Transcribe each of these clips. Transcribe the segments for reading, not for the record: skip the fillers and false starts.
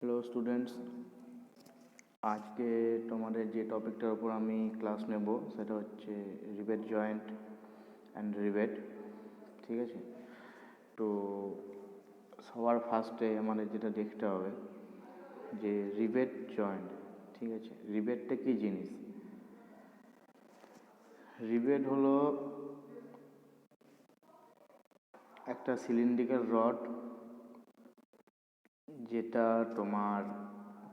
Hello students, আজকে তোমাদের যে টপিকটার উপর আমি ক্লাস নেব সেটা হচ্ছে রিবেট জয়েন্ট অ্যান্ড রিবেট। ঠিক আছে, তো সবার ফার্স্টে আমাদের যেটা দেখতে হবে যে রিবেট জয়েন্ট। ঠিক আছে, রিবেটটা কী জিনিস? রিবেট হলো একটা সিলিন্ড্রিক্যাল রড যেটা তোমার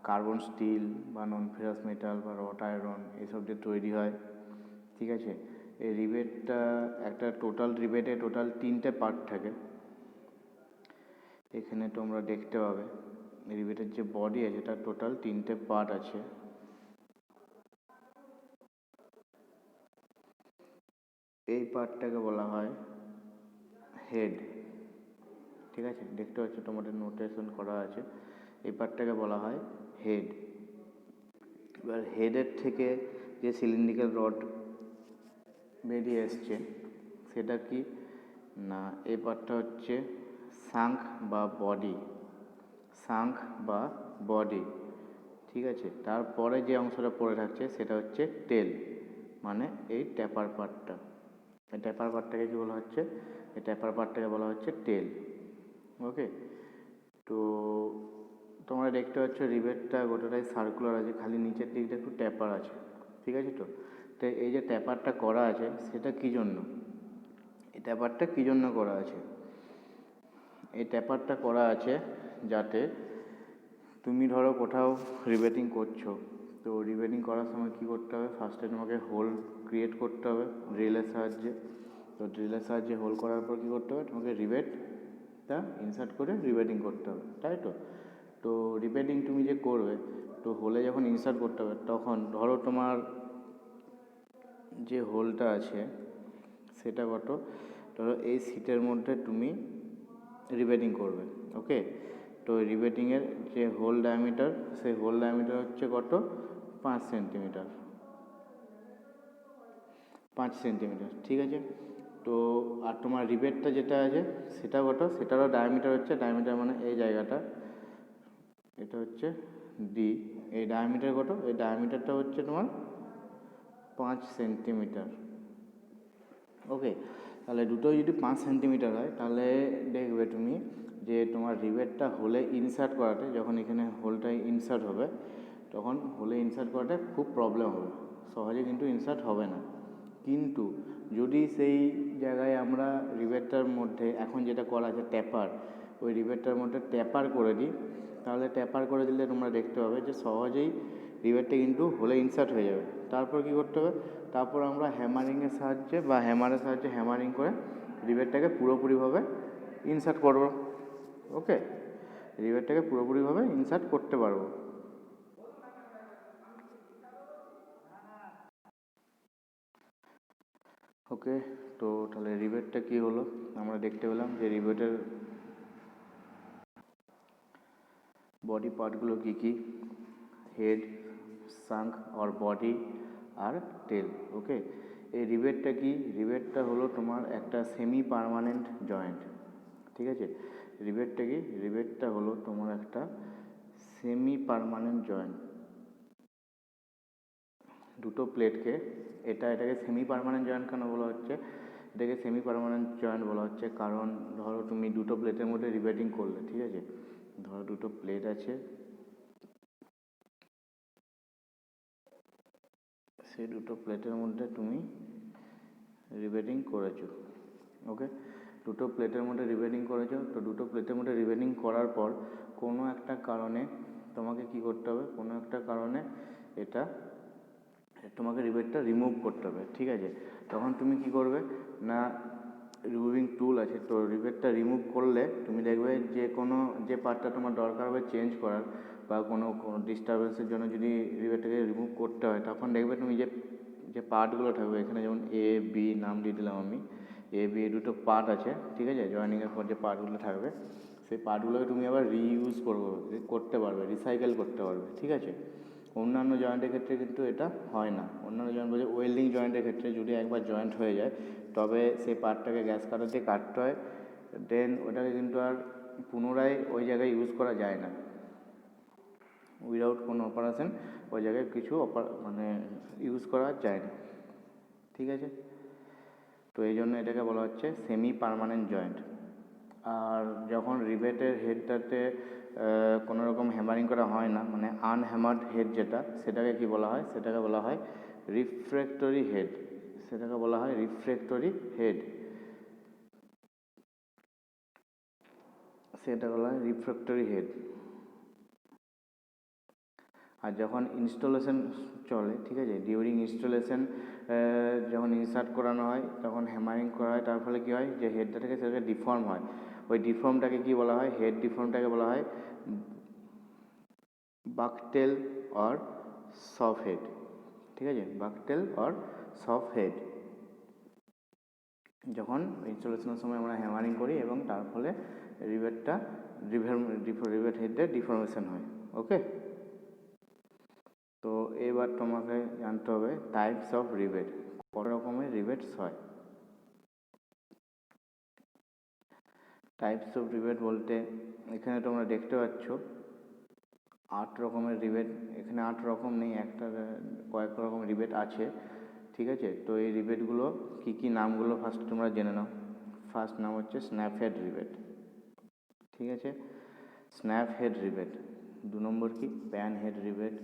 কার্বন স্টিল বা নন ফেরাস মেটাল বা রড আয়রন এসব দিয়ে তৈরি হয়। ঠিক আছে, এই রিবেটটা একটা রিবেটে টোটাল 3টে পার্ট থাকে। এখানে তোমরা দেখতে পাবে রিবেটের যে বডি আছে তার টোটাল 3টে পার্ট আছে। এই পার্টটাকে বলা হয় হেড। ঠিক আছে, দেখতে পাচ্ছ তোমাদের নোটেশন করা আছে, এই পার্টটাকে বলা হয় হেড। এবার হেডের থেকে যে সিলিন্ড্রিক্যাল রড বেরিয়ে এসছে সেটা কি না, এই পার্টটা হচ্ছে শাঙ্ক বা বডি। শাঙ্ক বা বডি। ঠিক আছে, তারপরে যে অংশটা পড়ে থাকছে সেটা হচ্ছে টেল, মানে এই ট্যাপার পার্টটা। এই ট্যাপার পার্টটাকে কী বলা হচ্ছে? এই ট্যাপার পার্টটাকে বলা হচ্ছে টেল। ওকে, তো তোমরা দেখতে পাচ্ছ রিবেটটা গোটাটাই সার্কুলার আছে, খালি নিচের দিকটা একটু ট্যাপার আছে। ঠিক আছে, তো এই যে ট্যাপারটা করা আছে সেটা কী জন্য? এই ট্যাপারটা কী জন্য করা আছে? এই ট্যাপারটা করা আছে যাতে তুমি ধরো কোথাও রিবেটিং করছো, তো রিবেটিং করার সময় কী করতে হবে? ফার্স্টে তোমাকে হোল ক্রিয়েট করতে হবে ড্রিলের সাহায্যে। তো ড্রিলের সাহায্যে হোল করার পর কী করতে হবে? তোমাকে রিবেটটা ইনসার্ট করে রিবেটিং করতে হবে, তাই তো? তো রিবেটিং তুমি যে করবে, তো হোলে যখন ইনসার্ট করতে হবে তখন ধরো তোমার যে হোলটা আছে সেটা কত? ধরো এই সিটের মধ্যে তুমি রিবেটিং করবে। ওকে, তো রিবেটিংয়ের যে হোল ডায়ামিটার, সেই হোল ডায়ামিটার হচ্ছে কত? 5 সেন্টিমিটার। 5 সেন্টিমিটার, ঠিক আছে। তো আর তোমার রিবেটটা যেটা আছে সেটা কত? সেটারও ডায়ামিটার হচ্ছে, ডায়ামিটার মানে এই জায়গাটা, এটা হচ্ছে ডি। এই ডায়ামিটার কত? এই ডায়ামিটারটা হচ্ছে তোমার 5 সেন্টিমিটার। ওকে, তাহলে দুটোই যদি 5 সেন্টিমিটার হয় তাহলে দেখবে তুমি যে তোমার রিবেটটা হোলে ইনসার্ট করাতে, যখন এখানে হোলটা ইনসার্ট হবে তখন হোলে ইনসার্ট করাতে খুব প্রবলেম হবে, সহজে কিন্তু ইনসার্ট হবে না। কিন্তু যদি সেই জায়গায় আমরা রিবেটটার মধ্যে এখন যেটা করা আছে ট্যাপার, ওই রিবেটটার মধ্যে ট্যাপার করে দিই, তাহলে ট্যাপার করে দিলে তোমরা দেখতে পাবে যে সহজেই রিবেটটা কিন্তু হোলে ইনসার্ট হয়ে যাবে। তারপর কি করতে হবে? তারপর আমরা হ্যামারিংয়ের সাহায্যে বা হ্যামারের সাহায্যে হ্যামারিং করে রিবেটটাকে পুরোপুরিভাবে ইনসার্ট করব। ওকে, রিবেটটাকে পুরোপুরিভাবে ইনসার্ট করতে পারবো। ওকে, তো তাহলে রিবেটটা কী হলো আমরা দেখতে পেলাম যে রিবেটের বডি পার্টগুলো কী কী? হেড, শাঙ্ক অর বডি আর টেল। ওকে, এই রিবেটটা কি? রিবেটটা হলো তোমার একটা সেমি পার্মানেন্ট জয়েন্ট। ঠিক আছে, রিবেটটা কি? রিবেটটা হলো তোমার একটা সেমি পার্মানেন্ট জয়েন্ট। দুটো প্লেটকে এটাকে সেমি পার্মানেন্ট জয়েন্ট কেন বলা হচ্ছে? এটাকে সেমি পার্মানেন্ট জয়েন্ট বলা হচ্ছে কারণ ধরো তুমি দুটো প্লেটের মধ্যে রিবেটিং করলে, ঠিক আছে, ধরো দুটো প্লেট আছে, সেই দুটো প্লেটের মধ্যে তুমি রিবেটিং করেছো। ওকে, দুটো প্লেটের মধ্যে রিবেটিং করেছো, তো দুটো প্লেটের মধ্যে রিবেটিং করার পর কোনো একটা কারণে তোমাকে কি করতে হবে? কোনো একটা কারণে এটা তোমাকে রিবেটটা রিমুভ করতে হবে। ঠিক আছে, তখন তুমি কি করবে না, রিমুভিং টুল আছে, তো রিবেটটা রিমুভ করলে তুমি দেখবে যে পার্টটা তোমার দরকার হবে চেঞ্জ করার বা কোনো ডিস্টারবেন্সের জন্য যদি রিবেটটাকে রিমুভ করতে হয়, তখন দেখবে তুমি যে পার্টগুলো থাকবে, এখানে যেমন এ বি নাম দিয়ে দিলাম আমি, এ বি দুটো পার্ট আছে। ঠিক আছে, জয়েনিংয়ের পর যে পার্টগুলো থাকবে সেই পার্টগুলোকে তুমি আবার রিইউজ করতে পারবে, রিসাইকেল করতে পারবে। ঠিক আছে, অন্যান্য জয়েন্টের ক্ষেত্রে কিন্তু এটা হয় না। অন্যান্য জয়েন্ট বলতে ওয়েল্ডিং জয়েন্টের ক্ষেত্রে যদি একবার জয়েন্ট হয়ে যায় তবে সেই পার্টটাকে গ্যাস কাটার দিয়ে কাটতে হয়, দেন ওটাকে কিন্তু আর পুনরায় ওই জায়গায় ইউজ করা যায় না। উইদাউট কোনো অপারেশন ওই জায়গায় কিছু মানে ইউজ করা যায় না, ঠিক আছে। তো এই জন্য এটাকে বলা হচ্ছে সেমি পার্মানেন্ট জয়েন্ট। আর যখন রিবেটের হেডটাতে কোনো রকম হ্যামারিং করা হয় না, মানে আনহ্যামার্ড হেড যেটা, সেটাকে কি বলা হয়, সেটাকে বলা হয় রিফ্র্যাক্টরি হেড, সেটাকে বলা হয় রিফ্র্যাক্টরি হেড, সেটা বলা হয় রিফ্র্যাক্টরি হেড। আর যখন ইনস্টলেশন চলে, ঠিক আছে, ডিউরিং ইনস্টলেশন যখন ইনসার্ট করানো হয় তখন হ্যামারিং করা হয়, তার ফলে কী হয়, যে হেডটা থেকে সেটাকে ডিফর্ম হয়, ওই ডিফর্মটাকে কী বলা হয়, হেড ডিফর্মটাকে বলা হয় বাকটেল অর সফ হেড, ঠিক আছে, বাকটেল অর সফ হেড। যখন ইনস্টলেশনের সময় আমরা হ্যামারিং করি এবং তার ফলে রিবেটটা রিবেট হেডে ডিফর্মেশন হয়। ওকে, তো এবার তোমাকে জানতে হবে টাইপস অফ রিবেট, কত রকমের রিবেটস হয়। টাইপস অফ রিবেট বলতে এখানে তোমরা দেখতে পাচ্ছ 8 রকমের রিবেট, এখানে 8 রকম নেই, কয়েক রকম রিবেট আছে, ঠিক আছে। তো এই রিবেটগুলো কী কী নামগুলো ফার্স্ট তোমরা জেনে নাও। ফার্স্ট নাম হচ্ছে স্ন্যাপ হেড রিবেট, ঠিক আছে, স্ন্যাপ হেড রিবেট। 2 নম্বর কি, pan head rivet,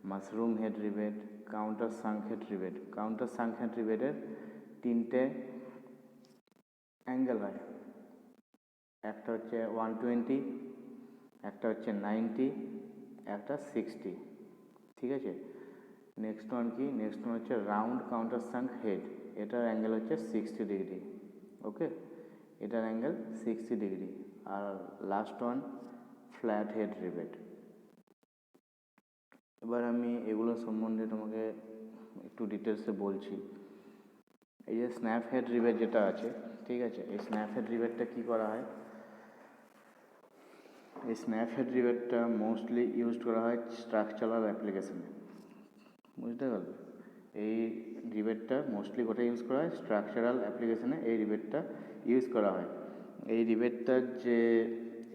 mushroom head rivet, countersunk head rivet. Countersunk head রিবেটের 3টে অ্যাঙ্গেল হয়, একটা হচ্ছে 120, একটা হচ্ছে 90, একটা 60, ঠিক আছে। নেক্সট ওয়ান কি, নেক্সট ওয়ান হচ্ছে রাউন্ড কাউন্টার সাঙ্ক হেড, এটার অ্যাঙ্গেল হচ্ছে 60 ডিগ্রি, ওকে, এটার অ্যাঙ্গেল 60 ডিগ্রি। আর last one flat head rivet. এবার আমি এগুলো সম্বন্ধে তোমাকে একটু ডিটেলসে বলছি। এই যে স্ন্যাপ হেড রিবেট যেটা আছে, ঠিক আছে, এই স্ন্যাপ হেড রিবেটটা কী করা হয়, এই স্ন্যাপ হেড রিবেটটা মোস্টলি ইউজ করা হয় স্ট্রাকচারাল অ্যাপ্লিকেশনে, বুঝতে পারলে। এই রিবেটটা মোস্টলি কোথায় ইউজ করা হয়, স্ট্রাকচারাল অ্যাপ্লিকেশনে এই রিবেটটা ইউজ করা হয়। এই রিবেটটার যে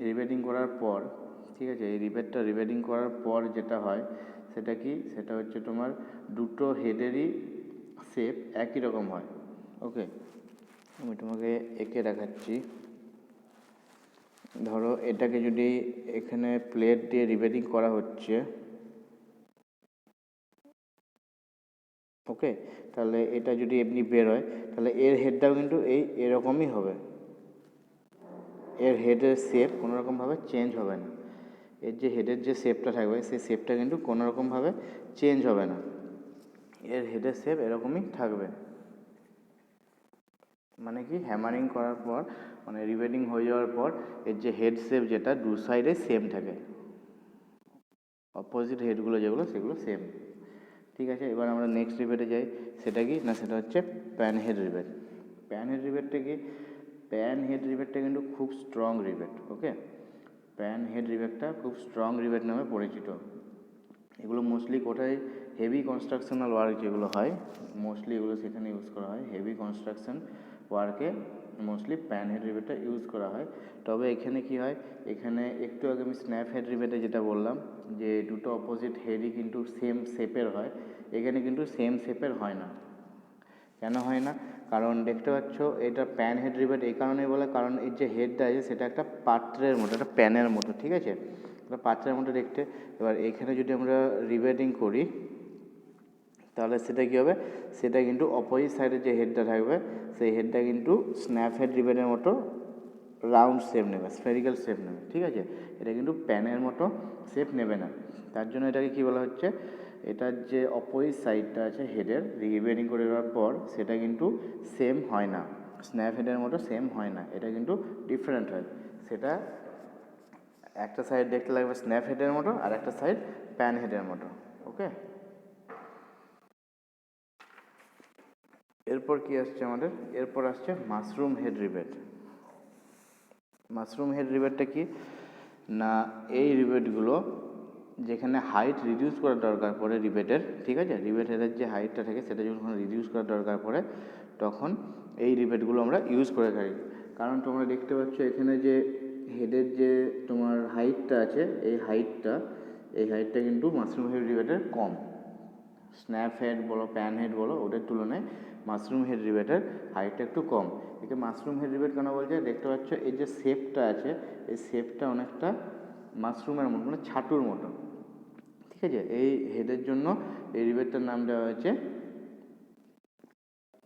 রিবেটিং করার পর, ঠিক আছে, এই রিবেটটা রিবেটিং করার পর যেটা হয় সেটা কি, সেটা হচ্ছে তোমার দুটো হেডেরই শেপ একই রকম হয়। ওকে, আমি তোমাকে এঁকে দেখাচ্ছি। ধরো এটাকে যদি এখানে প্লেট দিয়ে রিবেটিং করা হচ্ছে, ওকে, তাহলে এটা যদি এমনি বের হয় তাহলে এর হেডটাও কিন্তু এরকমই হবে, এর হেডের শেপ কোনো রকমভাবে চেঞ্জ হবে না, এর যে হেডের যে শেপটা থাকবে সেই শেপটা কিন্তু কোনো রকমভাবে চেঞ্জ হবে না, এর হেডের শেপ এরকমই থাকবে। মানে কি, হ্যামারিং করার পর মানে রিবেটিং হয়ে যাওয়ার পর এর যে হেড শেপ যেটা দু সাইডে সেম থাকে, অপোজিট হেডগুলো যেগুলো সেগুলো সেম, ঠিক আছে। এবার আমরা নেক্সট রিবেটে যাই, সেটা কি না, সেটা হচ্ছে pan head rivet. Pan head রিবেটটা কি, প্যান হেড রিবেটটা কিন্তু খুব strong rivet, okay, pan head রিবেটটা খুব স্ট্রং রিবেট নামে পরিচিত। এগুলো মোস্টলি কোথায়, হেভি কনস্ট্রাকশনাল ওয়ার্ক যেগুলো হয় মোস্টলি এগুলো সেখানে ইউজ করা হয়, হেভি কনস্ট্রাকশন ওয়ার্কে মোস্টলি প্যান হেড রিবেটটা ইউজ করা হয়। তবে এখানে কি হয়, এখানে একটু আগে আমি স্ন্যাপ হেড রিবেটে যেটা বললাম যে দুটো অপোজিট হেডই কিন্তু সেম শেপের হয়, এখানে কিন্তু সেম শেপের হয় না। কেন হয় না, কারণ দেখতে পাচ্ছ এটা প্যান হেড রিবেট এই কারণেই বলে, কারণ এর যে হেডটা আছে সেটা একটা পাত্রের মতো, একটা প্যানের মতো, ঠিক আছে, একটা পাত্রের মতো দেখতে। এবার এখানে যদি আমরা রিবেটিং করি তাহলে সেটা কী হবে, সেটা কিন্তু অপোজিট সাইডে যে হেডটা থাকবে সেই হেডটা কিন্তু স্ন্যাপ হেড রিবেটের মতো রাউন্ড শেপ নেবে, স্ফেরিক্যাল শেপ নেবে, ঠিক আছে, এটা কিন্তু প্যানের মতো শেপ নেবে না। তার জন্য এটাকে কী বলা হচ্ছে, এটার যে অপোজিট সাইডটা আছে হেডের রিবেটিং করে দেওয়ার পর সেটা কিন্তু সেম হয় না, স্ন্যাপ হেডের মতো সেম হয় না, এটা কিন্তু ডিফারেন্ট হয়। সেটা একটা সাইড দেখতে লাগবে স্ন্যাপ হেডের মতো আর একটা সাইড প্যান হেডের মতো, ওকে। এরপর কি আসছে আমাদের, এরপর আসছে mushroom head rivet. Mushroom head রিবেটটা কি না, এই রিবেটগুলো যেখানে হাইট রিডিউস করার দরকার পড়ে রিবেটের, ঠিক আছে, রিবেট হেডের যে হাইটটা থাকে সেটা যখন রিডিউস করার দরকার পড়ে তখন এই রিবেটগুলো আমরা ইউজ করে থাকি। কারণ তোমরা দেখতে পাচ্ছ এখানে যে হেডের যে তোমার হাইটটা আছে এই হাইটটা এই হাইটটা কিন্তু মাশরুম হেড রিবেটের কম। স্ন্যাপ হেড বলো, প্যান হেড বলো, ওদের তুলনায় মাশরুম হেড রিবেটের হাইটটা একটু কম। একে মাশরুম হেড রিবেট কেন বলছে, দেখতে পাচ্ছ এই যে শেপটা আছে, এই শেপটা অনেকটা মাশরুমের মতো, মানে ছাতুর মতো, ঠিক আছে। এই হেডের জন্য এই রিবেটটার নাম দেওয়া হয়েছে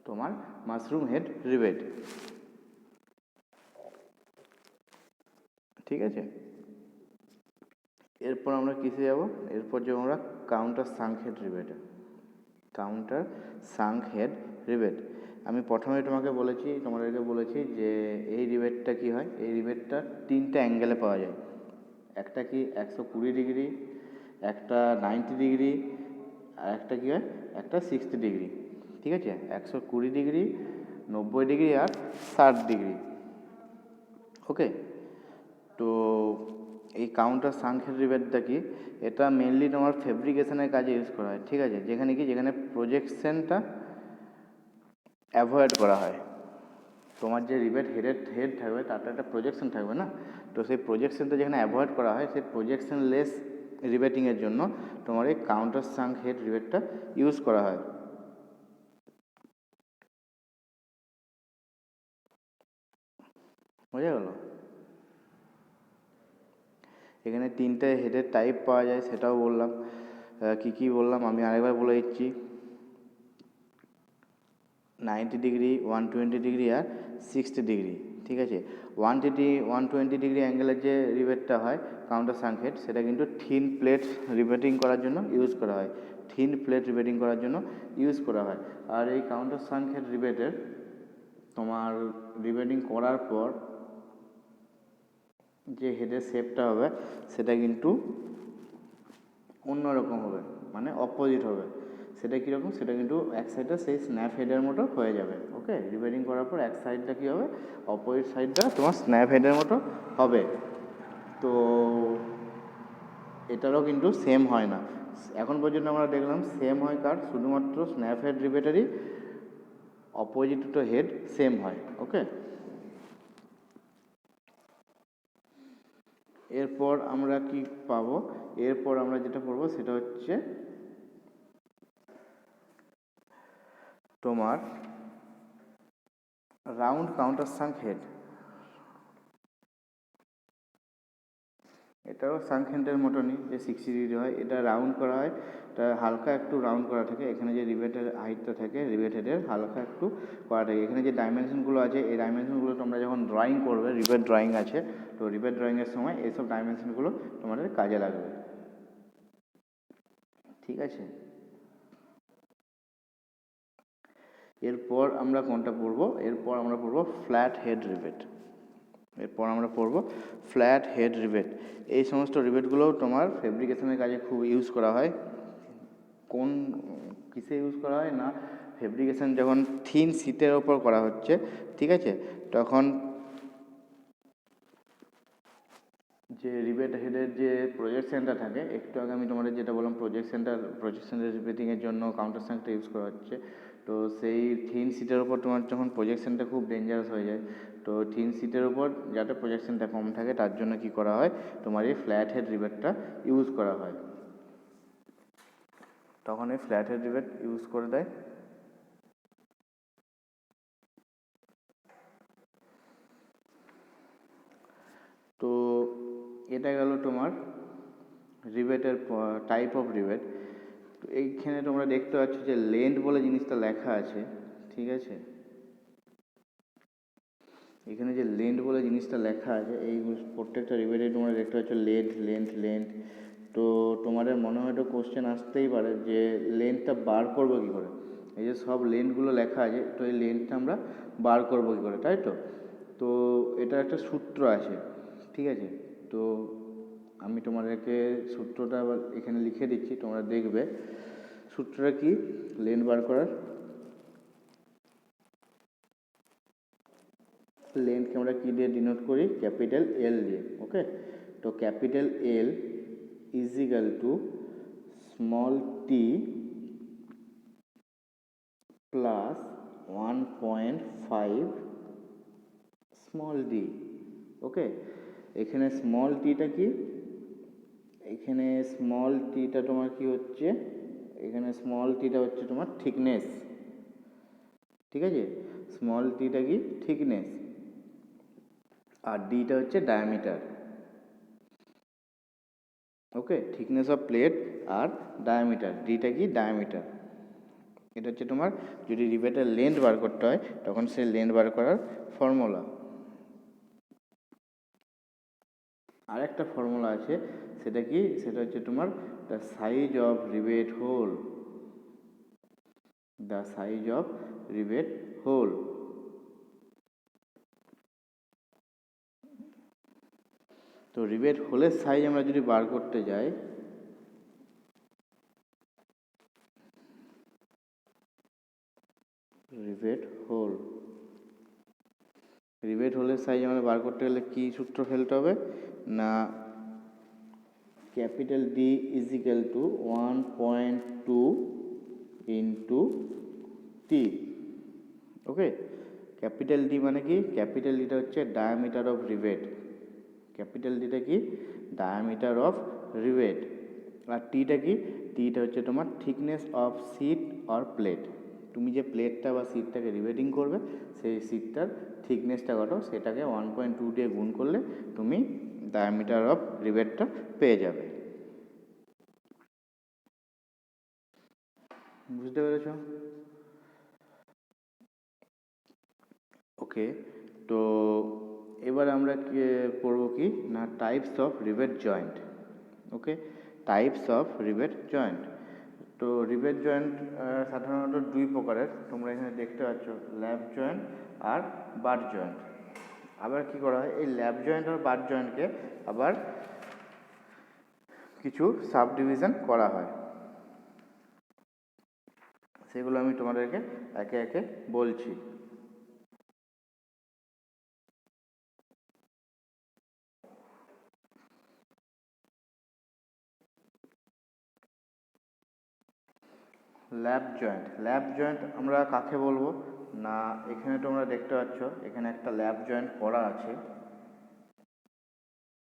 তোমার মাশরুম হেড রিবেট, ঠিক আছে। এরপর আমরা কিসে যাব, এরপর যাবো আমরা কাউন্টার সাঙ্ক হেড রিবেটে। কাউন্টার সাঙ্ক হেড রিবেট, আমি প্রথমে তোমাদেরকে বলেছি যে এই রিবেটটা কি হয়, এই রিবেটটা তিনটা অ্যাঙ্গেলে পাওয়া যায়। একটা কি 120 ডিগ্রি, একটা 90 ডিগ্রি, আর একটা কি হয়, একটা 60 ডিগ্রি, ঠিক আছে। 120 ডিগ্রি, 90 ডিগ্রি আর 60 ডিগ্রি, ওকে। তো এই কাউন্টার সাঙ্ক হেড রিবেটটা কি, এটা মেনলি তোমার ফেব্রিকেশনের কাজে ইউজ করা হয়, ঠিক আছে। যেখানে প্রজেকশনটা অ্যাভয়েড করা হয়। তোমার যে রিবেট হেড থাকবে তাতে একটা প্রজেকশন থাকবে না, তো সেই প্রজেকশনটা যেখানে অ্যাভয়েড করা হয়, সেই প্রজেকশনলেস রিবেটিংয়ের জন্য তোমার এই কাউন্টার সাঙ্ক হেড রিবেটটা ইউজ করা হয়। বোঝা গেল? এখানে তিনটে হেডের টাইপ পাওয়া যায়, সেটাও বললাম। কি বললাম আমি আরেকবার বলে দিচ্ছি। 90 ডিগ্রি, 120 ডিগ্রি আর 60 ডিগ্রি, ঠিক আছে। 120 ডিগ্রি অ্যাঙ্গেলের যে রিবেটটা হয় কাউন্টার সাঙ্ক হেড, সেটা কিন্তু থিন প্লেট রিবেটিং করার জন্য ইউজ করা হয়, থিন প্লেট রিবেটিং করার জন্য ইউজ করা হয়। আর এই কাউন্টার সাঙ্ক হেড রিবেটের তোমার রিবেটিং করার পর যে হেডের শেপটা হবে সেটা কিন্তু অন্যরকম হবে, মানে অপোজিট হবে। সেটা কীরকম, সেটা কিন্তু এক সাইডটা সেই স্ন্যাপ হেডের মতো হয়ে যাবে, ওকে। রিবেটিং করার পর এক সাইডটা কী হবে, অপোজিট সাইডটা তোমার স্ন্যাপ হেডের মতো হবে। তো এটারও কিন্তু সেম হয় না। এখন পর্যন্ত আমরা দেখলাম সেম হয় কার, শুধুমাত্র স্ন্যাপ হেড রিবেটারই অপোজিট দুটো হেড সেম হয়, ওকে। এরপর আমরা কি পাবো, এরপর আমরা যেটা পড়বো সেটা হচ্ছে তোমার রাউন্ড কাউন্টার সাঙ্ক হেড। এটাও সাঙ্ক হেডের মতনই, যে 60 ডিগ্রি হয়, এটা রাউন্ড করা হয়, এটা হালকা একটু রাউন্ড করা থাকে। এখানে যে রিবেটের হাইটটা থাকে, রিবেট হেডের হালকা একটু করা থাকে। এখানে যে ডাইমেনশনগুলো আছে, এই ডাইমেনশনগুলো তোমরা যখন ড্রয়িং করবে, রিবেট ড্রয়িং আছে, তো রিবেট ড্রয়িংয়ের সময় এইসব ডাইমেনশনগুলো তোমাদের কাজে লাগবে, ঠিক আছে। এরপর আমরা কোনটা পড়বো, এরপর আমরা পড়বো ফ্ল্যাট হেড রিবেট। এরপর আমরা পড়বো ফ্ল্যাট হেড রিবেট। এই সমস্ত রিবেটগুলোও তোমার ফেব্রিকেশনের কাজে খুব ইউজ করা হয়। কোন কিসে ইউজ করা হয় না, ফেব্রিকেশন যখন থিন শীটের ওপর করা হচ্ছে, ঠিক আছে, তখন যে রিবেট হেডের যে প্রজেকশনটা থাকে, একটু আগে আমি তোমাদের যেটা বললাম, প্রজেকশন রিবেটিংয়ের জন্য কাউন্টার সাঙ্কটা ইউজ করা হচ্ছে। তো সেই থিন শীটের ওপর তোমার যখন প্রজেকশনটা খুব ডেঞ্জারাস হয়ে যায়, তো থিন শীটের ওপর যাতে প্রজেকশনটা কম থাকে তার জন্য কি করা হয়, তোমার এই ফ্ল্যাট হেড রিবেটটা ইউজ করা হয়। তখন এই ফ্ল্যাট হেড রিবেট ইউজ করে দেয়। তো এটা গেল তোমার রিবেটের টাইপ অফ রিবেট। তো এইখানে তোমরা দেখতে পাচ্ছ যে লেন্থ বলে জিনিসটা লেখা আছে, ঠিক আছে। এখানে যে লেন্থ বলে জিনিসটা লেখা আছে, এই প্রত্যেকটা রিবেটে তোমরা দেখতে পাচ্ছ লেন্থ। তো তোমাদের মনে হয়তো কোশ্চেন আসতেই পারে যে লেন্থটা বার করবো কী করে। এই যে সব লেন্থগুলো লেখা আছে, তো এই লেন্থটা আমরা বার করবো কী করে, তাই তো। তো এটা একটা সূত্র আছে, ঠিক আছে। তো আমি তোমাদেরকে সূত্রটা আবার এখানে লিখে দিচ্ছি, তোমরা দেখবে সূত্রটা কি লেন্থ বার করার। লেন্থকে আমরা কী দিয়ে ডিনোট করি, ক্যাপিটাল এল দিয়ে, ওকে। তো capital L is equal to small t plus 1.5 small d, okay. এখানে স্মল টিটা কি, এখানে স্মল টিটা তোমার কি হচ্ছে, এখানে স্মল টিটা হচ্ছে তোমার থিকনেস, ঠিক আছে, স্মল টিটা কি থিকনেস, আর ডিটা হচ্ছে diameter. Okay, thickness of plate আর ডায়ামিটার, ডিটা কি ডায়ামিটার। এটা হচ্ছে তোমার যদি রিভেটের লেন্থ বার করতে হয় তখন সেই লেন্থ বার করার ফর্মুলা। আর একটা ফর্মুলা আছে, সেটা কি, সেটা হচ্ছে তোমার the size of rivet hole, the size of rivet hole. তো রিভেট হোলের সাইজ আমরা যদি বার করতে যাই, রিভেট হোল, রিভেট হোলের সাইজ আমরা বার করতে গেলে কি সূত্র ফেলতে হবে না, capital D is equal to 1.2 into T. Okay, capital D মানে কি, ক্যাপিটাল ডিটা হচ্ছে ডায়ামিটার অফ রিভেট, ক্যাপিটাল ডিটা কি ডায়ামিটার অফ রিভেট, আর টিটা কি, টিটা হচ্ছে তোমার thickness of sheet or plate. তুমি যে প্লেটটা বা সিটটাকে রিভেটিং করবে সেই সিটটার থিকনেসটা কত সেটাকে 1.2 দিয়ে গুণ করলে তুমি ডায়ামিটার অফ রিভেটটা পেয়ে যাবে। বুঝতে পেরেছ? ওকে, তো এবার আমরা পড়বো কি না types of rivet joint. Okay, types of rivet joint. তো রিভেট জয়েন্ট সাধারণত দুই প্রকারের, তোমরা এখানে দেখতে পাচ্ছ, ল্যাপ জয়েন্ট আর বাট জয়েন্ট। আবার কি করা হয়, এই ল্যাপ জয়েন্ট আর বাট জয়েন্টকে আবার কিছু সাব ডিভিশন করা হয়, সেগুলো আমি তোমাদেরকে একে একে বলছি। ল্যাপ জয়েন্ট, ল্যাপ জয়েন্ট আমরা কাকে বলবো না, এখানে তোমরা দেখতে পাচ্ছ এখানে একটা ল্যাপ জয়েন্ট করা আছে।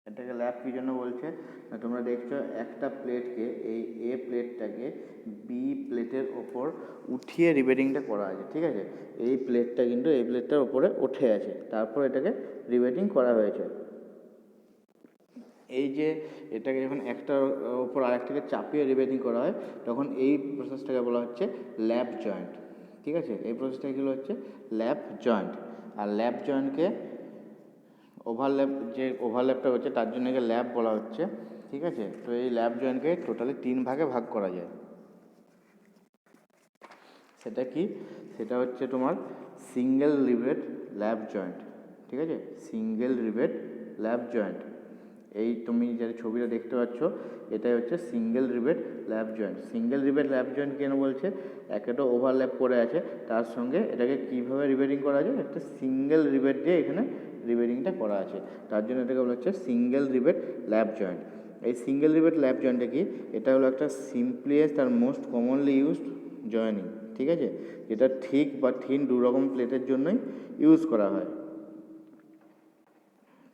এটাকে ল্যাপ কী জন্য বলছে না, তোমরা দেখছো একটা প্লেটকে, এই এ প্লেটটাকে বি প্লেটের ওপর উঠিয়ে রিভেটিংটা করা আছে, ঠিক আছে, এই প্লেটটা কিন্তু এই প্লেটটার ওপরে উঠে আছে, তারপর এটাকে রিভেটিং করা হয়েছে। এই যে এটাকে যখন একটার ওপর আরেকটাকে চাপিয়ে রিভেটিং করা হয় তখন এই প্রসেসটাকে বলা হচ্ছে ল্যাপ জয়েন্ট, ঠিক আছে, এই প্রসেসটাগুলো হচ্ছে ল্যাপ জয়েন্ট। আর ল্যাপ জয়েন্টকে ওভারল্যাপ, যে ওভারল্যাপটা হচ্ছে তার জন্য একে ল্যাপ বলা হচ্ছে, ঠিক আছে। তো এই ল্যাপ জয়েন্টকে টোটালি 3 ভাগে ভাগ করা যায়। সেটা কি, সেটা হচ্ছে তোমার সিঙ্গেল রিভেট ল্যাপ জয়েন্ট, ঠিক আছে, সিঙ্গেল রিভেট ল্যাপ জয়েন্ট। এই তুমি যে ছবিটা দেখতে পাচ্ছ এটাই হচ্ছে সিঙ্গেল রিভেট ল্যাপ জয়েন্ট। সিঙ্গেল রিভেট ল্যাপ জয়েন্ট কেন বলছে, একটা ওভারল্যাপ করে আছে তার সঙ্গে এটাকে কীভাবে রিভেটিং করা যায়, একটা সিঙ্গেল রিভেট দিয়ে এখানে রিভেটিংটা করা আছে, তার জন্য এটাকে বলা হচ্ছে সিঙ্গেল রিভেট ল্যাপ জয়েন্ট। এই সিঙ্গেল রিভেট ল্যাপ জয়েন্টটা কি, এটা হলো একটা সিম্পলিয়েস্ট আর মোস্ট কমনলি ইউজড জয়েনিং, ঠিক আছে, যেটা থিক বা থিন দু রকম প্লেটের জন্যই ইউজ করা হয়,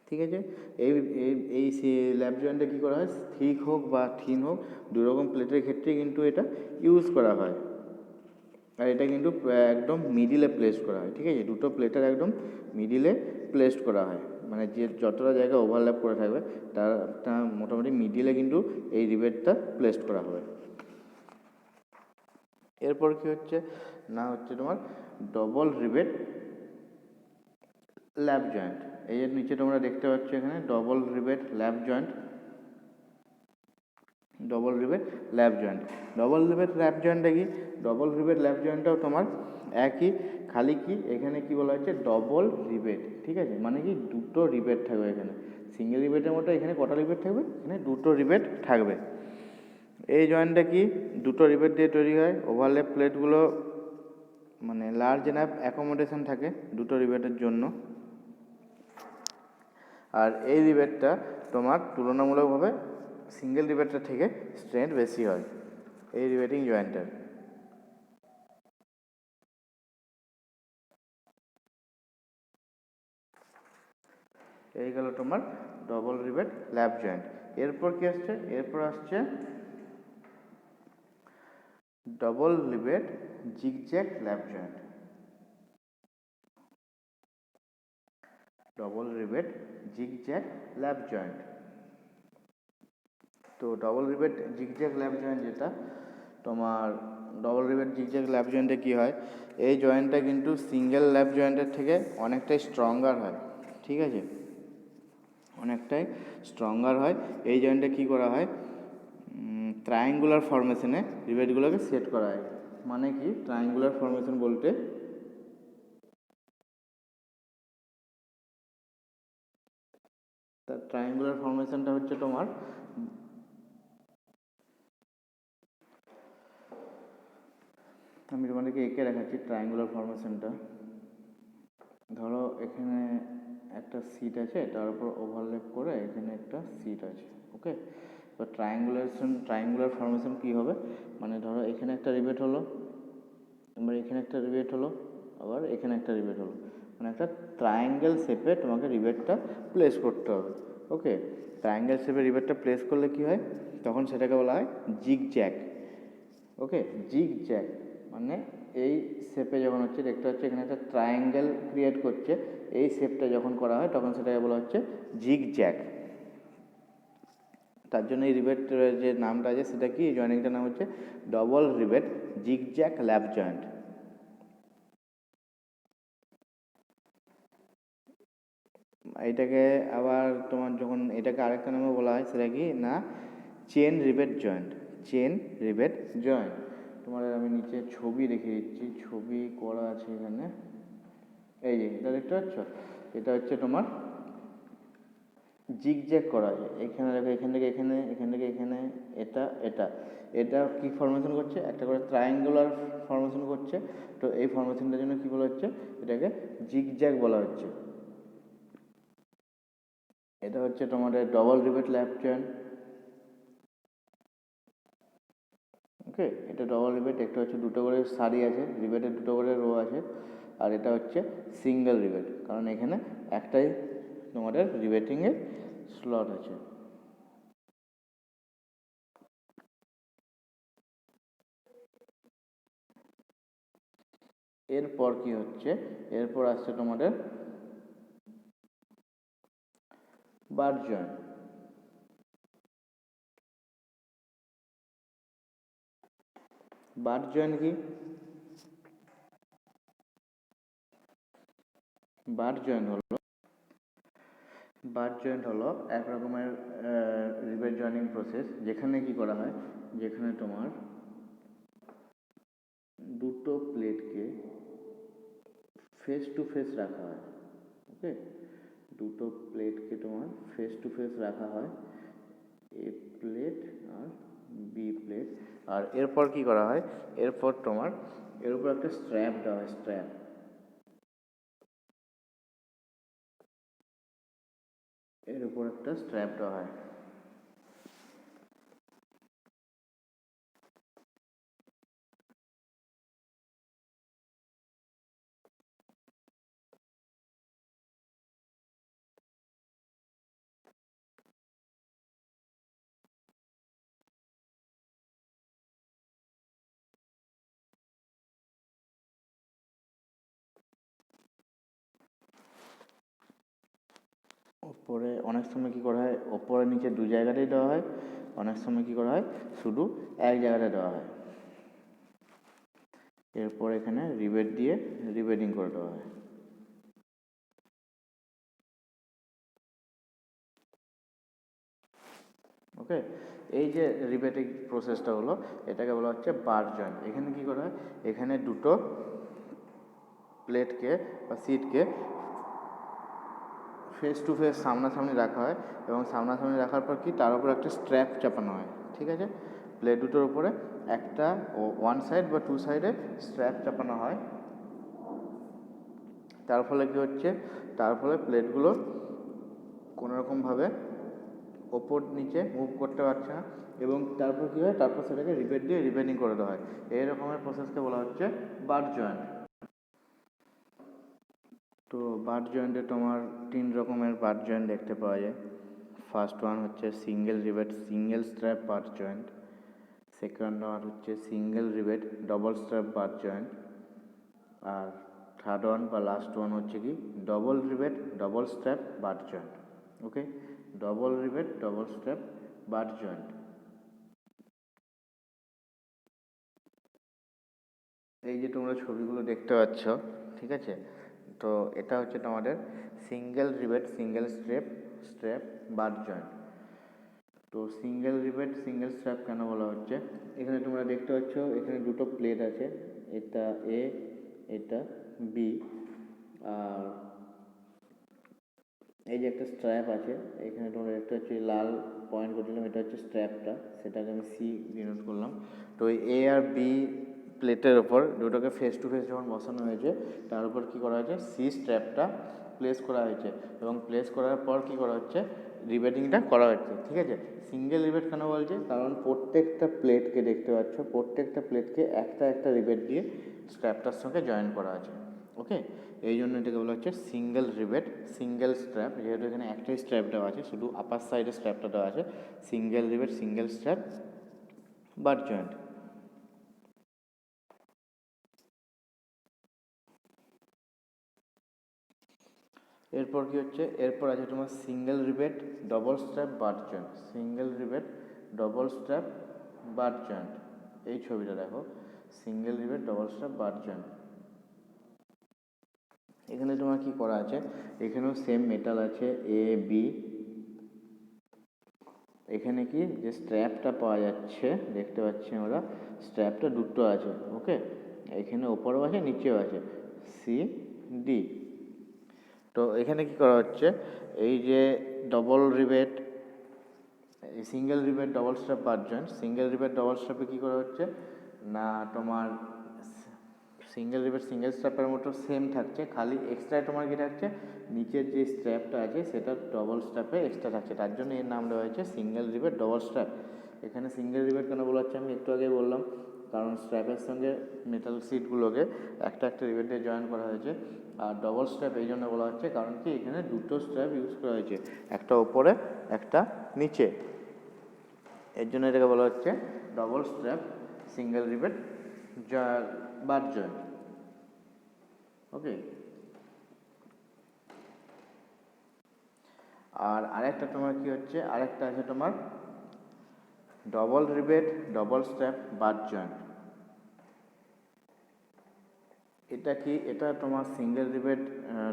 ঠিক আছে। এই এই ল্যাপ জয়েন্টে কী করা হয়, থিক হোক বা থিন হোক দু রকম প্লেটের ক্ষেত্রে কিন্তু এটা ইউজ করা হয়। আর এটা কিন্তু একদম মিডিলে প্লেস করা হয়, ঠিক আছে, দুটো প্লেটের একদম মিডিলে প্লেসড করা হয়, মানে যে যতটা জায়গা ওভারল্যাপ করে থাকবে তার মোটামুটি মিডিলে কিন্তু এই রিভেটটা প্লেসড করা হবে। এরপর কি হচ্ছে না, হচ্ছে তোমার ডবল রিভেট ল্যাপ জয়েন্ট। এই যে নিচে তোমরা দেখতে পাচ্ছ এখানে ডবল রিভেট ল্যাপ জয়েন্ট, ডবল রিভেট ল্যাপ জয়েন্ট। ডবল রিভেট ল্যাপ জয়েন্টটা কি, ডবল রিভেট ল্যাপ জয়েন্টটাও তোমার একই, খালি কি এখানে কি বলা হচ্ছে ডবল রিভেট, ঠিক আছে, মানে কি দুটো রিভেট থাকবে এখানে, সিঙ্গেল রিভেটের মতো এখানে কটা রিভেট থাকবে, এখানে দুটো রিভেট থাকবে। এই জয়েন্টটা কি দুটো রিভেট দিয়ে তৈরি হয়, ওভারল্যাপ প্লেটগুলো মানে লার্জ এনাফ অ্যাকোমোডেশন থাকে দুটো রিভেটের জন্য, আর এই রিভেটটা তোমার তুলনামূলকভাবে সিঙ্গেল রিভেটটা থেকে স্ট্রেংথ বেশি হয় এই রিভেটিং জয়েন্টের। এই গেল তোমার ডবল রিবেট ল্যাপ জয়েন্ট। এরপর কি আসছে, এরপর আসছে ডবল রিবেট জিগজ্যাগ ল্যাপ জয়েন্ট। ডবল রিবেট জিগজ্যাগ ল্যাপ জয়েন্ট। তো ডবল রিবেট জিগজ্যাগ ল্যাপ জয়েন্ট যেটা তোমার, ডবল রিবেট জিগজ্যাগ ল্যাপ জয়েন্টে কী হয়, এই জয়েন্টটা কিন্তু সিঙ্গেল ল্যাপ জয়েন্টের থেকে অনেকটাই স্ট্রঙ্গার হয়, ঠিক আছে, অনেকটাই স্ট্রঙ্গার হয়। এই জয়েন্টে কী করা হয়, ট্রায়াঙ্গুলার ফরমেশনে রিবেটগুলোকে সেট করা হয়। মানে কি ট্রায়াঙ্গুলার ফরমেশন বলতে, তার ট্রায়াঙ্গুলার ফরমেশনটা হচ্ছে তোমার, আমি তোমাদেরকে এঁকে দেখাচ্ছি ট্রায়াঙ্গুলার ফরমেশনটা। ধরো এখানে একটা সিট আছে, তার উপর ওভারল্যাপ করে এখানে একটা সিট আছে, ওকে। তো ট্রায়াঙ্গুলার ফরমেশন কী হবে, মানে ধরো এখানে একটা রিবেট হলো, এবার এখানে একটা রিবেট হলো, আবার এখানে একটা রিবেট হলো, মানে একটা ট্রায়াঙ্গেল শেপে তোমাকে রিবেটটা প্লেস করতে হবে, ওকে। ট্রায়াঙ্গেল শেপে রিবেটটা প্লেস করলে কি হয়, তখন সেটাকে বলা হয় জিগজ্যাগ, ওকে। জিগজ্যাগ মানে এই শেপে যখন হচ্ছে, দেখতে হচ্ছে এখানে একটা ট্রায়াঙ্গেল ক্রিয়েট করছে, এই শেপটা যখন করা হয় তখন সেটাকে বলা হচ্ছে জিগজ্যাগ। তার জন্য এই রিবেটের যে নামটা আছে সেটা কি, জয়েন্টিংটার নাম হচ্ছে ডবল রিবেট জিগজ্যাগ ল্যাপ জয়েন্ট। এটাকে আবার তোমার যখন এটাকে আরেকটা নামে বলা হয় সেটা কি না, chain rebate joint. Chain rebate joint. তোমাদের আমি নিচে ছবি রেখে দিচ্ছি, ছবি করা আছে এখানে, এই যে এটা দেখতে পাচ্ছ, এটা হচ্ছে তোমার জিগজ্যাগ করা আছে। এখানে দেখো, এখান থেকে এখানে, এখান থেকে এখানে, এটা এটা এটা কি ফরমেশন করছে, একটা করে ট্রায়াঙ্গুলার ফরমেশন করছে। তো এই ফরমেশনটার জন্য কি বলা হচ্ছে, এটাকে জিগজ্যাগ বলা হচ্ছে। এটা হচ্ছে তোমাদের ডবল রিবেট ল্যাপ জয়েন্ট, ওকে। এটা ডবল রিবেট, একটা হচ্ছে দুটো করে সারি আছে, রিবেটের দুটো করে রো আছে, আর এটা হচ্ছে সিঙ্গেল রিবেট, কারণ এখানে একটাই তোমাদের রিবেটিংয়ের স্লট আছে। এরপর কি হচ্ছে, এরপর আসছে তোমাদের বার জয়েন্ট। বার জয়েন্ট কি, বার জয়েন্ট হলো, বার জয়েন্ট হলো এক রকমের রিবেট জয়েনিং প্রসেস, যেখানে কি করা হয়, যেখানে তোমার দুটো প্লেটকে ফেস টু ফেস রাখা হয়, ওকে। দুটো প্লেটকে তোমার ফেস টু ফেস রাখা হয়, এ প্লেট আর বি প্লেট। আর এরপর কি করা হয়, এরপর তোমার এর উপর একটা স্ট্র্যাপ দেওয়া হয়, স্ট্র্যাপ, এর উপর একটা স্ট্র্যাপ দেওয়া হয়। ওপরে অনেক সময় কি করা হয়, ওপরে নিচে দু জায়গাতেই দেওয়া হয়, অনেক সময় কি করা হয় শুধু এক জায়গাতে দেওয়া হয়। এরপর এখানে রিবেট দিয়ে রিবেটিং করে দেওয়া হয়, ওকে। এই যে রিবেটিং প্রসেসটা হলো, এটাকে বলা হচ্ছে বার জয়েন্ট। এখানে কি করা হয়, এখানে দুটো প্লেটকে বা সিটকে ফেস টু ফেস সামনাসামনি রাখা হয়, এবং সামনাসামনি রাখার পর কি তার উপর একটা স্ট্র্যাপ চাপানো হয়, ঠিক আছে। প্লেট দুটোর উপরে একটা ওয়ান সাইড বা টু সাইডে স্ট্র্যাপ চাপানো হয়। তার ফলে কী হচ্ছে, তার ফলে প্লেটগুলো কোনোরকমভাবে ওপর নিচে মুভ করতে পারছে না, এবং তারপর কী হয়, তারপর সেটাকে রিবেট দিয়ে রিবেটিং করে দেওয়া হয়। এই রকমের প্রসেসকে বলা হচ্ছে বার জয়েন্ট। তো বার জয়েন্টে তোমার তিন রকমের বার জয়েন্ট দেখতে পাওয়া যায়। ফার্স্ট ওয়ান হচ্ছে single rivet single strap butt joint, second one হচ্ছে single rivet double strap butt joint, আর থার্ড ওয়ান বা লাস্ট ওয়ান হচ্ছে কি double rivet double strap butt joint. Okay, double rivet double strap butt joint. এই যে তোমরা ছবিগুলো দেখতে পাচ্ছ, ঠিক আছে, তো এটা হচ্ছে তোমাদের single rivet single strap butt joint. তো সিঙ্গেল রিবেট সিঙ্গেল স্ট্র্যাপ কেন বলা হচ্ছে, এখানে তোমরা দেখতে পাচ্ছ এখানে দুটো প্লেট আছে, এটা এ এটা বি, আর এই যে একটা স্ট্র্যাপ আছে এখানে তোমরা দেখতে পাচ্ছ লাল পয়েন্ট করে দিলাম, এটা হচ্ছে স্ট্র্যাপটা, সেটাকে আমি সি ডিনোট করলাম। তো এ আর বি প্লেটের ওপর দুটোকে ফেস টু ফেস যখন বসানো হয়েছে তার উপর কী করা হয়েছে, সি স্ট্র্যাপটা প্লেস করা হয়েছে, এবং প্লেস করার পর কী করা হচ্ছে, রিবেটিংটা করা হচ্ছে। ঠিক আছে, সিঙ্গেল রিবেট কেন বলছে, কারণ প্রত্যেকটা প্লেটকে দেখতে পাচ্ছ, প্রত্যেকটা প্লেটকে একটা একটা রিবেট দিয়ে স্ট্র্যাপটার সঙ্গে জয়েন করা আছে। ওকে, এই জন্য এটাকে বলা হচ্ছে সিঙ্গেল রিবেট সিঙ্গেল স্ট্র্যাপ, যেহেতু এখানে একটাই স্ট্র্যাপ দেওয়া আছে, শুধু আপার সাইডে স্ট্র্যাপটা দেওয়া আছে, single rivet single strap butt joint. এরপর কি হচ্ছে, এরপর আছে তোমার single rivet double strap butt joint, single rivet double strap butt joint. এই ছবিটা দেখো, single rivet double strap butt joint. এখানে তোমার কি করা আছে, এখানেও সেম মেটাল আছে এ বি, এখানে কি যে স্ট্র্যাপটা পাওয়া যাচ্ছে দেখতে পাচ্ছি আমরা, স্ট্র্যাপটা দুটো আছে। ওকে, এখানে ওপরেও আছে নিচেও আছে, সি ডি। তো এখানে কি করা হচ্ছে, এই যে double rivet single rivet double strap butt joint, single rivet double স্ট্র্যাপে কী করা হচ্ছে না, তোমার সিঙ্গেল রিবেট সিঙ্গেল স্ট্র্যাপের মতো সেম থাকছে, খালি এক্সট্রা তোমার কী থাকছে, নিচের যে স্ট্র্যাপটা আছে সেটা ডবল স্ট্র্যাপে এক্সট্রা থাকছে, তার জন্য এর নাম দেওয়া হয়েছে সিঙ্গেল রিবেট ডবল স্ট্র্যাপ। এখানে সিঙ্গেল রিবেট কেন বলা হচ্ছে আমি একটু আগে বললাম, কারণ স্ট্র্যাপের সঙ্গে মেটাল সিটগুলোকে একটা একটা রিবেটে জয়েন করা হয়েছে। আর ডবল স্ট্র্যাপ এই জন্য বলা হচ্ছে কারণ কি এখানে দুটো স্ট্র্যাপ ইউজ করা হয়েছে, একটা ওপরে একটা নিচে, এর জন্য এটাকে বলা হচ্ছে double strap single rivet butt joint. Okay, আর আরেকটা তোমার কি হচ্ছে, আরেকটা আছে তোমার double rivet double strap butt joint. এটা কি, এটা তোমার সিঙ্গেল রিবেট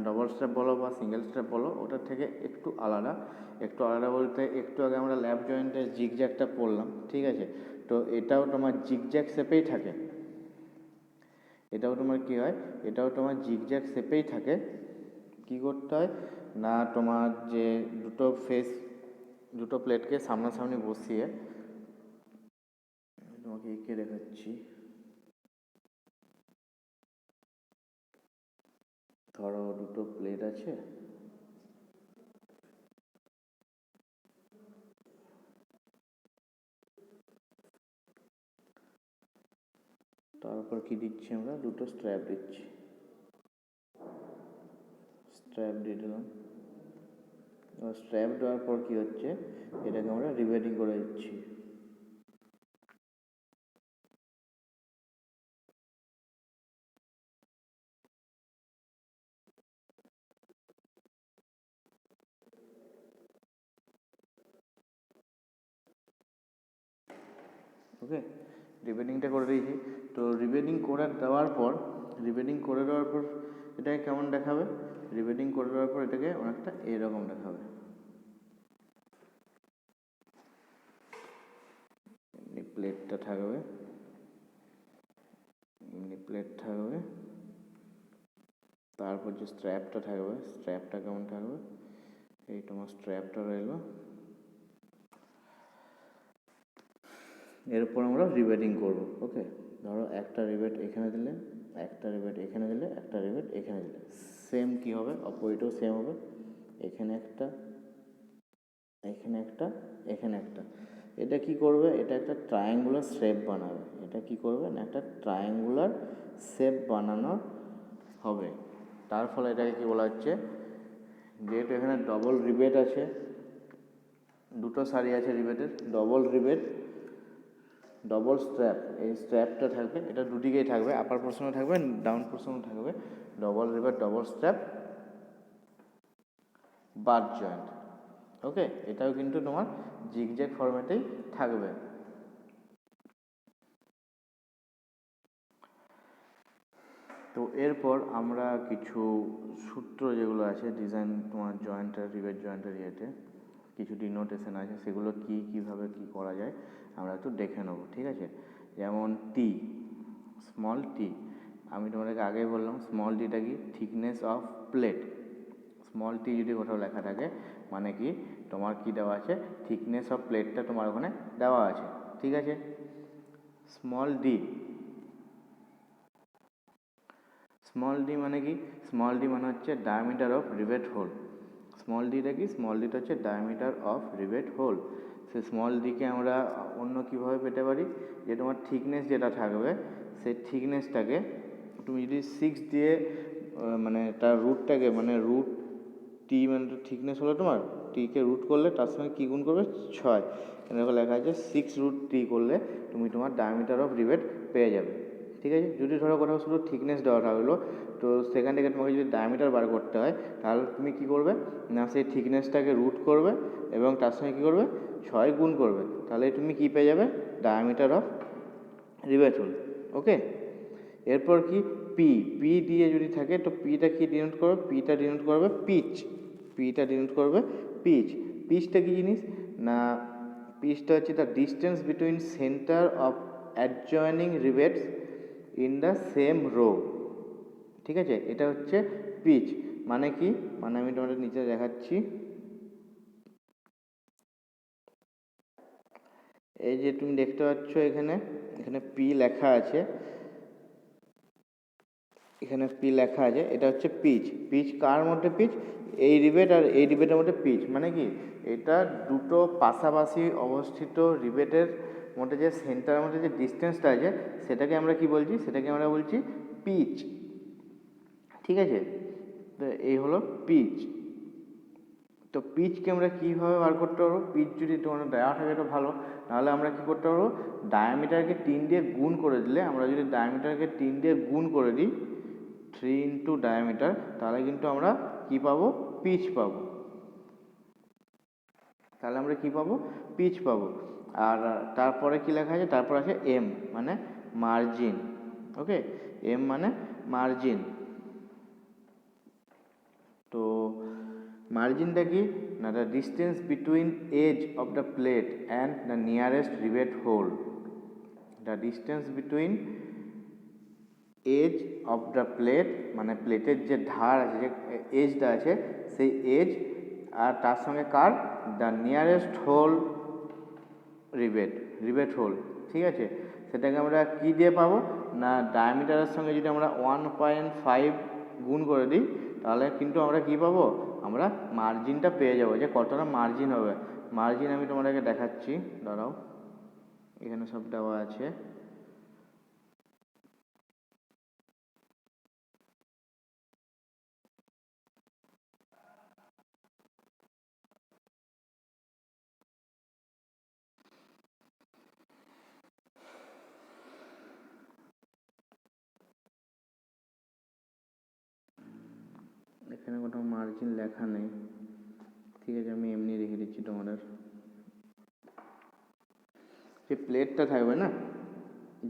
ডবল স্ট্র্যাপ বলো বা সিঙ্গেল স্ট্র্যাপ বলো, ওটার থেকে একটু আলাদা। একটু আলাদা বলতে একটু আগে আমরা ল্যাপ জয়েন্টের জিগজ্যাগটা পড়লাম, ঠিক আছে, তো এটাও তোমার জিগজ্যাগ শেপেই থাকে, এটাও তোমার কি হয়, এটাও তোমার জিগজ্যাগ শেপেই থাকে। কি করতে হয় না, তোমার যে দুটো প্লেটকে সামনাসামনি বসিয়ে, তোমাকে এঁকে দেখাচ্ছি, ধরো দুটো প্লেট আছে, তারপর কি দিচ্ছি আমরা, দুটো স্ট্র্যাপ দিচ্ছি, স্ট্র্যাপ দিয়ে দিলাম। স্ট্র্যাপ দেওয়ার পর কি হচ্ছে, এটাকে আমরা রিবেটিং করে দিচ্ছি। ওকে, রিবেটিংটা করে দিয়েছি। তো রিবেটিং করে দেওয়ার পর এটাকে কেমন দেখাবে, রিবেটিং করে দেওয়ার পর এটাকে অনেকটা এরকম দেখাবে, প্লেটটা থাকবে, প্লেট থাকবে, তারপর যে স্ট্র্যাপটা থাকবে, স্ট্র্যাপটা কেমন থাকবে, এই তোমার স্ট্র্যাপটা রইল, এরপর আমরা রিবেটিং করব। ওকে, ধরো একটা রিবেট এখানে দিলে, একটা রিবেট এখানে দিলে, একটা রিবেট এখানে দিলে, সেম কি হবে, অপোজিটও সেম হবে, এখানে একটা, এখানে একটা, এখানে একটা। এটা কি করবে, এটা একটা ট্রায়াঙ্গুলার শেপ বানাবে, এটা কি করবে না, একটা ট্রায়াঙ্গুলার শেপ বানানো হবে। তার ফলে এটাকে কি বলা হচ্ছে, যেহেতু এখানে ডবল রিবেট আছে, দুটো সারি আছে রিবেটের, ডবল রিবেট, ডবল স্ট্র্যাপ। এই স্ট্র্যাপটা থাকবে, এটা দুদিকেই থাকবে, আপার পোর্শনও থাকবে, ডাউন পোর্শনও থাকবে। Double rivet, double strap, butt joint. Okay, এটাও কিন্তু তোমার জিগজ্যাগ ফরম্যাটেই থাকবে। তো এরপর আমরা কিছু সূত্র যেগুলো আছে ডিজাইন তোমার জয়েন্টের, রিবেট জয়েন্টের ইয়েতে কিছু ডিনোটেশন আছে, সেগুলো কীভাবে কী করা যায় আমরা একটু দেখে নেব, ঠিক আছে। যেমন টি, স্মল টি, আমি তোমাদেরকে আগেই বললাম স্মল টিটা কি, thickness of plate. Small tea যদি কোথাও লেখা থাকে মানে কি তোমার কি দেওয়া আছে, থিকনেস অফ প্লেটটা তোমার ওখানে দেওয়া আছে, ঠিক আছে। স্মল ডি, স্মল ডি মানে কি, স্মল ডি মানে হচ্ছে diameter of rivet hole. Small ডিটা কি, স্মল ডিটা হচ্ছে ডায়ামিটার অফ রিবেট হোল। সে স্মল ডিকে আমরা অন্য কীভাবে পেতে পারি, যে তোমার থিকনেস যেটা থাকবে সেই থিকনেসটাকে তুমি যদি 6 দিয়ে মানে তার রুটটাকে, মানে রুট টি মানে থিকনেস হলো তোমার, টিকে রুট করলে তার সঙ্গে কী গুণ করবে, 6। এরকম লেখা আছে 6 রুট টি করলে তুমি তোমার ডায়ামিটার অফ রিবেট পেয়ে যাবে, ঠিক আছে। যদি ধরো কোথাও শুধু থিকনেস দেওয়া থাকলো, তো সেখান থেকে তোমাকে যদি ডায়ামিটার বার করতে হয়, তাহলে তুমি কী করবে না, সেই থিকনেসটাকে রুট করবে এবং তার সঙ্গে কী করবে, 6 গুণ করবে, তাহলে তুমি কী পেয়ে যাবে, ডায়ামিটার অফ রিবেট হোল। ওকে, এরপর কি পি, পি দিয়ে যদি থাকে তো পিটা কি ডিনোট করবে, পিটা ডিনোট করবে পিচ, পিটা ডিনোট করবে পিচ। পিচটা কি জিনিস না, পিচটা হচ্ছে the distance between centre of adjoining rivets in the same row, ঠিক আছে। এটা হচ্ছে পিচ। মানে কি, মানে আমি তোমাদের নিচে দেখাচ্ছি, এই যে তুমি দেখতে পাচ্ছ এখানে, এখানে পি লেখা আছে, এখানে পি লেখা আছে, এটা হচ্ছে পিচ। পিচ কার মধ্যে পিচ, এই রিবেট আর এই রিবেটের মধ্যে পিচ। মানে কি, এটা দুটো পাশাপাশি অবস্থিত রিবেটের মধ্যে যে সেন্টারের মধ্যে যে ডিস্টেন্সটা আছে সেটাকে আমরা কি বলছি, সেটাকে আমরা বলছি পিচ, ঠিক আছে। তো এই হলো পিচ। তো পিচকে আমরা কীভাবে বার করতে পারবো, পিচ যদি তোমার দেওয়া থাকে তো ভালো, নাহলে আমরা কী করতে পারবো, ডায়ামিটারকে 3 দিয়ে গুণ করে দিলে, আমরা যদি ডায়ামিটারকে 3 দিয়ে গুণ করে দিই, 3 ইন্টু ডায়ামিটার, তাহলে কিন্তু আমরা কি পাবো, পিচ পাবো। তাহলে আমরা কি পাবো, পিচ পাবো। আর তারপরে কি লেখা আছে, তারপর আছে এম মানে মার্জিন। ওকে, এম মানে মার্জিন। তো মার্জিনটা কি না, the distance between edge of the plate and the nearest rivet hole. The distance between edge of the plate মানে প্লেটের যে ধার আছে, যে এজটা আছে, সেই এজ আর তার সঙ্গে কার, the nearest hole rivet, rivet hole, ঠিক আছে। সেটাকে আমরা কি দিয়ে পাবো না, ডায়ামিটারের সঙ্গে যদি আমরা 1.5 গুণ করে দিই, তাহলে কিন্তু আমরা কি পাবো, আমরা মার্জিনটা পেয়ে যাবো, যে কতটা মার্জিন হবে। মার্জিন আমি তোমাদেরকে দেখাচ্ছি, দাঁড়াও, এখানে সব দেওয়া আছে। এখানে কোথাও মার্জিন লেখা নেই, ঠিক আছে, আমি এমনি রেখে দিচ্ছি তোমাদের। যে প্লেটটা থাকবে না,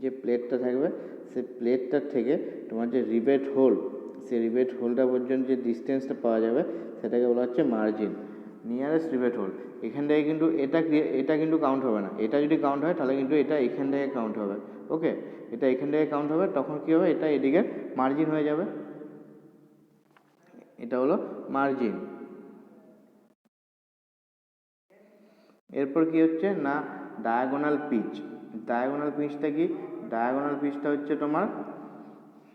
যে প্লেটটা থাকবে সেই প্লেটটার থেকে তোমার যে রিবেট হোল, সেই রিবেট হোলটা পর্যন্ত যে ডিস্টেন্সটা পাওয়া যাবে সেটাকে বলা হচ্ছে মার্জিন, নিয়ারেস্ট রিবেট হোল। এখান থেকে কিন্তু এটা কিন্তু কাউন্ট হবে না, এটা যদি কাউন্ট হয় তাহলে কিন্তু এটা এখান থেকে কাউন্ট হবে। ওকে, এটা এখান থেকে কাউন্ট হবে, তখন কী হবে, এটা এদিকে মার্জিন হয়ে যাবে, এটা হলো মার্জিন। এরপর কি হচ্ছে না, ডায়াগোনাল পিচ। ডায়াগোনাল পিচটা কি, ডায়াগোনাল পিচটা হচ্ছে তোমার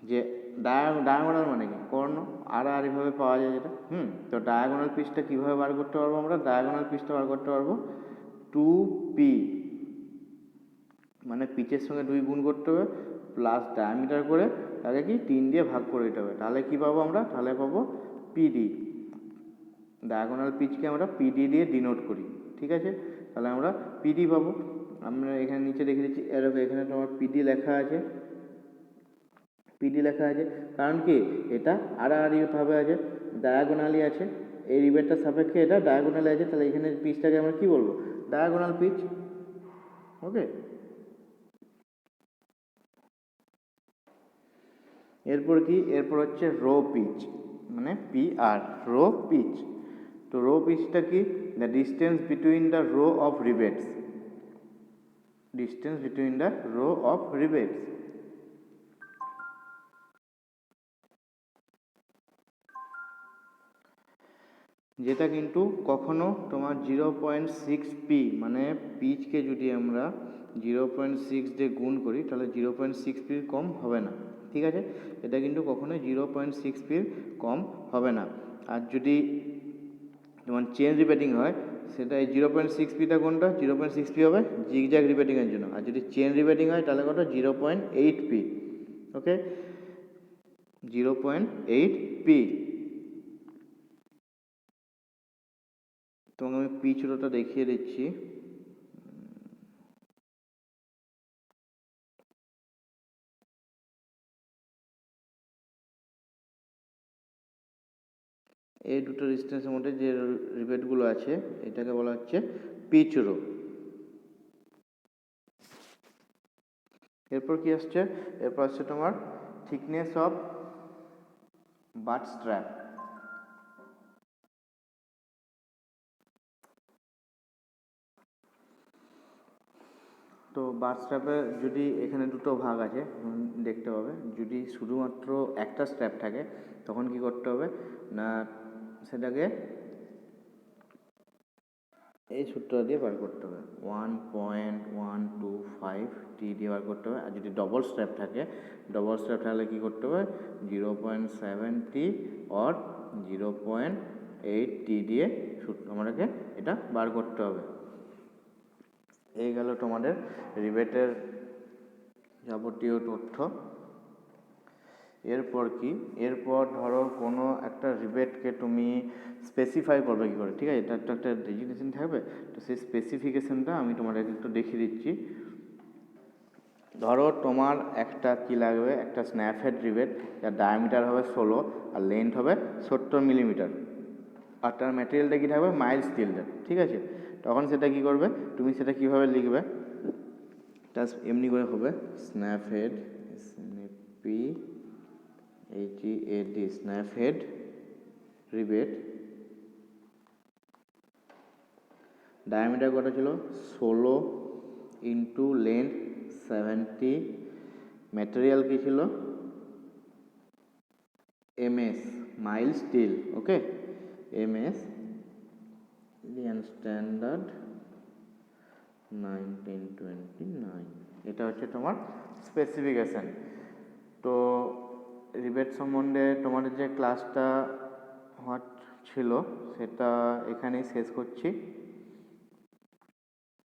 যে ডায়াগোনাল মানে কি, কর্ণ আড়াআড়িভাবে পাওয়া যায় যেটা। তো ডায়াগোনাল পিচটা কীভাবে বার করতে পারবো আমরা, ডায়াগোনাল পিচটা বার করতে পারবো 2p মানে পিচের সঙ্গে 2 গুণ করতে হবে, প্লাস ডায়ামিটার করে তাকে কি 3 দিয়ে ভাগ করে দিতে হবে, তাহলে কি পাবো আমরা, তাহলে পাবো পিডি। ডায়াগোনাল পিচকে আমরা পিডি দিয়ে ডিনোট করি, ঠিক আছে। তাহলে আমরা পিডি পাবো। আমরা এখানে নিচে লিখে দিচ্ছি, এখানে তোমার পিডি লেখা আছে, পিডি লেখা আছে, কারণ কি এটা আড়াআড়িভাবে আছে, ডায়াগোনালি আছে, এই রিবেটটার সাপেক্ষে এটা ডায়াগোনালি আছে, তাহলে এখানে পিচটাকে আমরা কি বলবো, ডায়াগোনাল পিচ। ওকে, এরপর কি, এরপর হচ্ছে রো পিচ, মানে পি আর, রো পিচ। তো রো পিচটা কি, the distance between the row of rivets, distance between the row of rivets. যেটা কিন্তু কখনো তোমার 0.6p, মানে পিচকে যদি আমরা 0.6 দিয়ে গুণ করি তাহলে 0.6p কম হবে না, ঠিক আছে। এটা কিন্তু কখনোই 0.6p কম হবে না। আর যদি তোমার চেন রিপেটিং হয়, সেটা এই 0.6pটা কোনটা, 0.6p হবে জিগজ্যাগ রিপেটিংয়ের জন্য। আর যদি চেন রিপেটিং হয় তাহলে কত, 0.8p। ওকে, 0.8p। তোমাকে আমি পিচ রোটা দেখিয়ে দিচ্ছি। এই দুটো ডিস্টেন্সের মধ্যে যে রিবেটগুলো আছে এটাকে বলা হচ্ছে পিচ রো। এরপর কি আসছে, এরপর আসছে তোমার থিকনেস অফ বাট স্ট্র্যাপ। তো বাট স্ট্র্যাপের যদি এখানে দুটো ভাগ আছে দেখতে পাবে, যদি শুধুমাত্র একটা স্ট্র্যাপ থাকে তখন কি করতে হবে না, সেটাকে এই সূত্রটা দিয়ে বার করতে হবে, 1.125t দিয়ে বার করতে হবে। আর যদি ডবল স্ট্র্যাপ থাকে, ডবল স্ট্র্যাপ থাকলে কী করতে হবে, 0.7t অর 0.8t দিয়ে আমাদেরকে এটা বার করতে হবে। এই গেল তোমাদের রিবেটের যাবতীয় তথ্য। এরপর কি, এরপর ধরো কোনো একটা রিবেটকে তুমি স্পেসিফাই করবে কী করে, ঠিক আছে, এটা একটা ডেজিগনেশন থাকবে। তো সেই স্পেসিফিকেশনটা আমি তোমাদেরকে একটু দেখিয়ে দিচ্ছি। ধরো তোমার একটা কি লাগবে, একটা স্ন্যাপহেড রিবেট, যার ডায়ামিটার হবে 16 আর লেন্থ হবে 70 মিলিমিটার, আর তার ম্যাটেরিয়ালটা কী থাকবে, মাইল্ড স্টিলের, ঠিক আছে। তখন সেটা কি করবে, তুমি সেটা কীভাবে লিখবে, জাস্ট এমনি করে হবে স্ন্যাপহেড, SNAPHEAD, স্ন্যাপহেড রিবেট, ডায়ামিটার কত ছিল 16 ইন্টু লেন্থ 70, ম্যাটেরিয়াল কী ছিল MS, মাইল্ড স্টিল। ওকে, MS ইন্ডিয়ান স্ট্যান্ডার্ড 1929। এটা হচ্ছে তোমার স্পেসিফিকেশান। তো রিবেট সম্বন্ধে তোমাদের যে ক্লাসটা হওয়ার ছিল সেটা এখানেই শেষ করছি।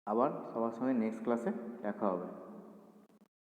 আবার সবার সঙ্গে নেক্সট ক্লাসে দেখা হবে।